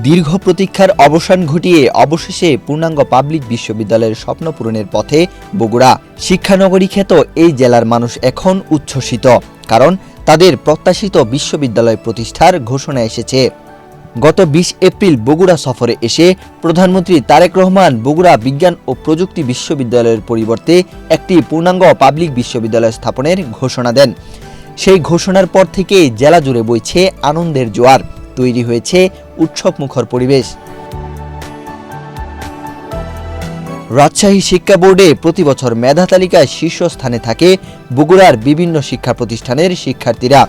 দীর্ঘ প্রতীক্ষার অবসান ঘটিয়ে অবশেষে পূর্ণাঙ্গ পাবলিক বিশ্ববিদ্যালয়ের স্বপ্ন পূরণের পথে বগুড়া। শিক্ষানগরী খ্যাত এই জেলার মানুষ এখন উচ্ছ্বসিত, কারণ তাদের প্রত্যাশিত বিশ্ববিদ্যালয় প্রতিষ্ঠার ঘোষণা এসেছে। গত ২০ এপ্রিল বগুড়া সফরে এসে প্রধানমন্ত্রী তারেক রহমান বগুড়া বিজ্ঞান ও প্রযুক্তি বিশ্ববিদ্যালয়ের পরিবর্তে একটি পূর্ণাঙ্গ পাবলিক বিশ্ববিদ্যালয় স্থাপনের ঘোষণা দেন। সেই ঘোষণার পর থেকে জেলা জুড়ে বইছে আনন্দের জোয়ার, তৈরি হয়েছে উৎসবমুখর পরিবেশ। রাজশাহী শিক্ষা বোর্ডে প্রতি বছর মেধা তালিকায় শীর্ষস্থানে থাকে বগুড়ার বিভিন্ন শিক্ষা প্রতিষ্ঠানের শিক্ষার্থীরা।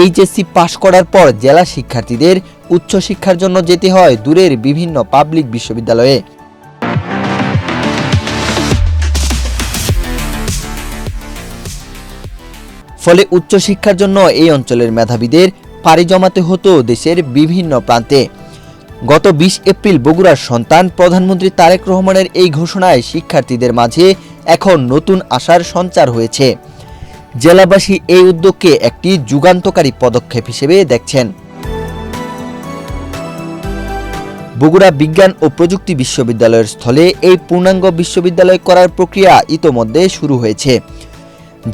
এইচএসসি পাশ করার পর জেলা শিক্ষার্থীদের উচ্চশিক্ষার জন্য যেতে হয় দূরের বিভিন্ন পাবলিক বিশ্ববিদ্যালয়ে। ফলে উচ্চশিক্ষার জন্য এই অঞ্চলের মেধাবীদের পাড়ি জমাতে হতো দেশের বিভিন্ন প্রান্তে। গত ২০ এপ্রিল বগুড়ার সন্তান প্রধানমন্ত্রী তারেক রহমানের এই ঘোষণায় শিক্ষার্থীদের মাঝে এখন নতুন আশার সঞ্চার হয়েছে। জেলাবাসী এই উদ্যোগকে একটি যুগান্তকারী পদক্ষেপ হিসেবে দেখছেন। বগুড়া বিজ্ঞান ও প্রযুক্তি বিশ্ববিদ্যালয়ের স্থলে এই পূর্ণাঙ্গ বিশ্ববিদ্যালয় করার প্রক্রিয়া ইতোমধ্যে শুরু হয়েছে।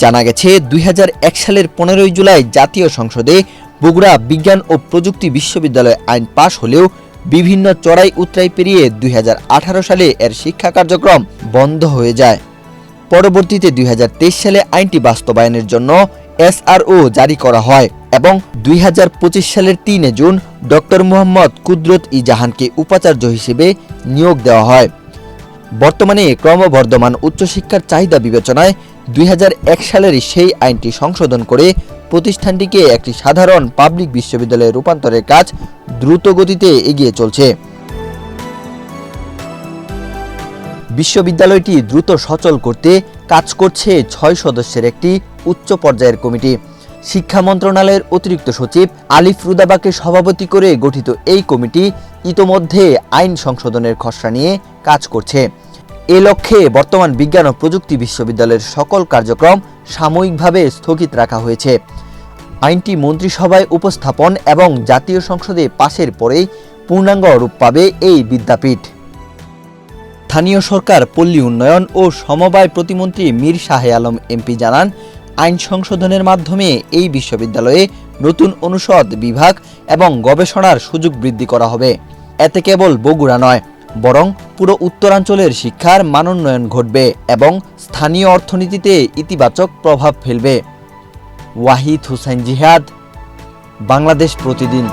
জানা গেছে ২০০১ সালের ১৫ জুলাই জাতীয় সংসদে বগুড়া বিজ্ঞান ও প্রযুক্তি বিশ্ববিদ্যালয় আইন পাশ হলেও বিভিন্ন চড়াই উতরাই পেরিয়ে ২০১৮ সালে এর শিক্ষা কার্যক্রম বন্ধ হয়ে যায়। পরবর্তীতে ২০২৩ সালে আইনটি বাস্তবায়নের জন্য এসআরও জারি করা হয় এবং ২০২৫ সালের ৩ জুন ডক্টর মোহাম্মদ কুদরত-ই জাহানকে উপাচার্য হিসেবে নিয়োগ দেওয়া হয়। বর্তমানে ক্রমবর্ধমান উচ্চশিক্ষার চাহিদা বিবেচনায় ২০০১ সালের সেই আইনটি সংশোধন করে প্রতিষ্ঠানটিকে একটি সাধারণ পাবলিক বিশ্ববিদ্যালয়ে রূপান্তরের কাজ দ্রুত গতিতে এগিয়ে চলছে। বিশ্ববিদ্যালয়টি দ্রুত সচল করতে কাজ করছে ৬ সদস্যের একটি উচ্চ পর্যায়ের কমিটি। শিক্ষা মন্ত্রণালয়ের অতিরিক্ত সচিব আলিফ রুদাবাকে সভাপতি করে গঠিত এই কমিটি ইতোমধ্যে আইন সংশোধনের খসড়া নিয়ে কাজ করছে। এ লক্ষ্যে বর্তমান বিজ্ঞান ও প্রযুক্তি বিশ্ববিদ্যালয়ের সকল কার্যক্রম সাময়িকভাবে স্থগিত রাখা হয়েছে। আইনটি মন্ত্রিসভায় উপস্থাপন এবং জাতীয় সংসদে পাশের পরেই পূর্ণাঙ্গ রূপ পাবে এই বিদ্যাপীঠ। স্থানীয় সরকার, পল্লী উন্নয়ন ও সমবায় প্রতিমন্ত্রী মীর শাহে আলম এমপি জানান, আইন সংশোধনের মাধ্যমে এই বিশ্ববিদ্যালয়ে নতুন অনুষদ, বিভাগ এবং গবেষণার সুযোগ বৃদ্ধি করা হবে। এতে কেবল বগুড়া নয়, বরং পুরো উত্তরাঞ্চলের শিক্ষার মানোন্নয়ন ঘটবে এবং স্থানীয় অর্থনীতিতে ইতিবাচক প্রভাব ফেলবে। ওয়াহিদ হুসাইন জিহাদ, বাংলাদেশ প্রতিদিন।